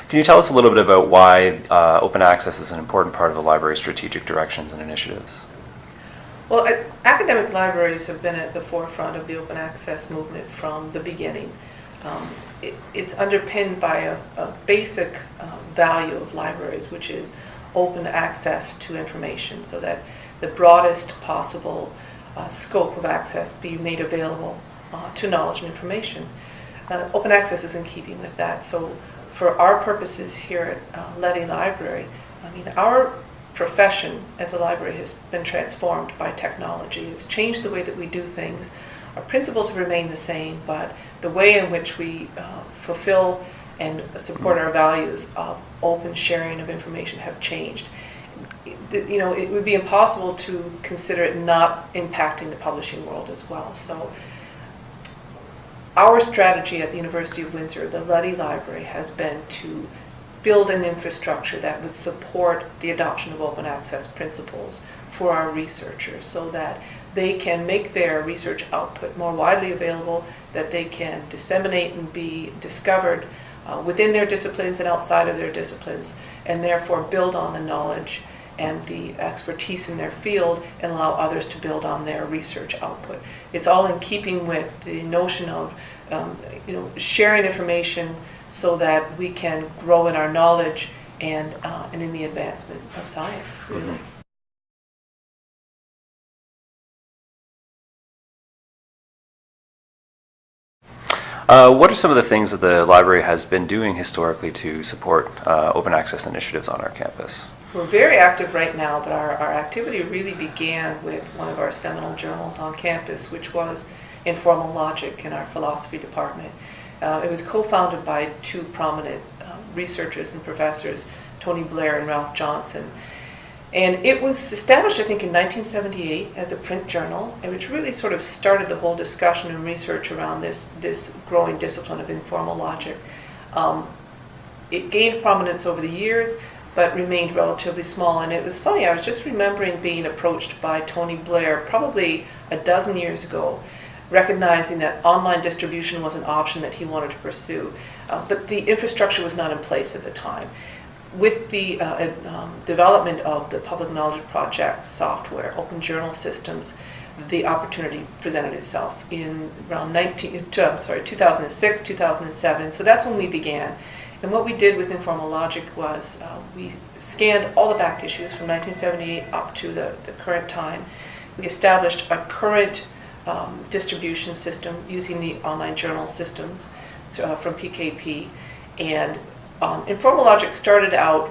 Can you tell us a little bit about why open access is an important part of the library's strategic directions and initiatives? Well, academic libraries have been at the forefront of the open access movement from the beginning. It's underpinned by a basic value of libraries, which is open access to information, so that the broadest possible scope of access be made available to knowledge and information. Open access is in keeping with that. So for our purposes here at Leddy Library, I mean, our profession as a library has been transformed by technology. It's changed the way that we do things. Our principles have remained the same, but the way in which we fulfill and support our values of open sharing of information have changed. It would be impossible to consider it not impacting the publishing world as well. So our strategy at the University of Windsor, the Leddy Library, has been to build an infrastructure that would support the adoption of open access principles for our researchers, so that they can make their research output more widely available, that they can disseminate and be discovered within their disciplines and outside of their disciplines, and therefore build on the knowledge and the expertise in their field and allow others to build on their research output. It's all in keeping with the notion of sharing information so that we can grow in our knowledge and in the advancement of science, really. Mm-hmm. What are some of the things that the library has been doing historically to support open access initiatives on our campus? We're very active right now, but our activity really began with one of our seminal journals on campus, which was Informal Logic in our philosophy department. It was co-founded by two prominent researchers and professors, Tony Blair and Ralph Johnson. And it was established, I think, in 1978 as a print journal, which really sort of started the whole discussion and research around this growing discipline of informal logic. It gained prominence over the years, but remained relatively small. And it was funny, I was just remembering being approached by Tony Blair probably a dozen years ago, recognizing that online distribution was an option that he wanted to pursue. But the infrastructure was not in place at the time. With the development of the Public Knowledge Project software, open journal systems, the opportunity presented itself in around 2006, 2007. So that's when we began. And what we did with Informal Logic was we scanned all the back issues from 1978 up to the current time. We established a current distribution system using the online journal systems from PKP. And Informal Logic started out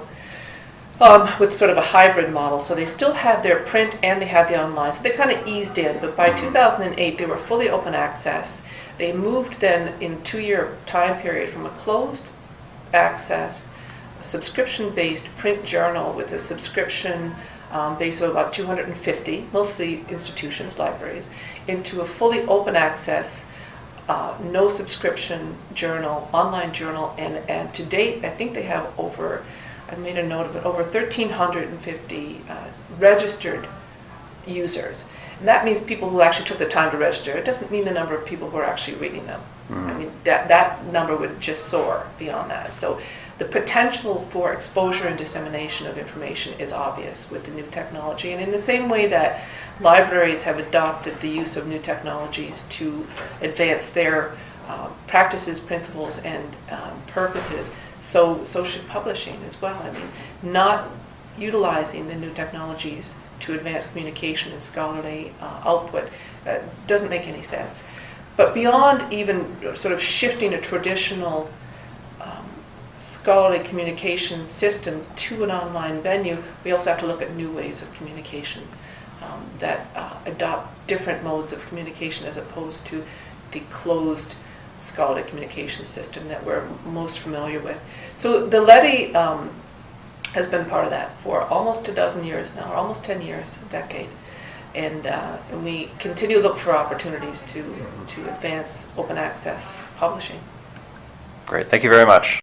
with sort of a hybrid model. So they still had their print and they had the online. So they kind of eased in. But by 2008, they were fully open access. They moved then in a 2-year time period from a closed access, subscription-based print journal with a subscription base of about 250, mostly institutions, libraries, into a fully open access, no subscription journal, online journal, and to date, I think they have over, I made a note of it, over 1,350 registered users. And that means people who actually took the time to register. It doesn't mean the number of people who are actually reading them. I mean, that number would just soar beyond that. So the potential for exposure and dissemination of information is obvious with the new technology. And in the same way that libraries have adopted the use of new technologies to advance their practices, principles, and purposes, so should publishing as well. I mean, not utilizing the new technologies to advance communication and scholarly output doesn't make any sense. But beyond even sort of shifting a traditional scholarly communication system to an online venue, we also have to look at new ways of communication that adopt different modes of communication as opposed to the closed scholarly communication system that we're most familiar with. So the Leddy has been part of that for almost a dozen years now, or almost 10 years, a decade. And we continue to look for opportunities to advance open access publishing. Great, thank you very much.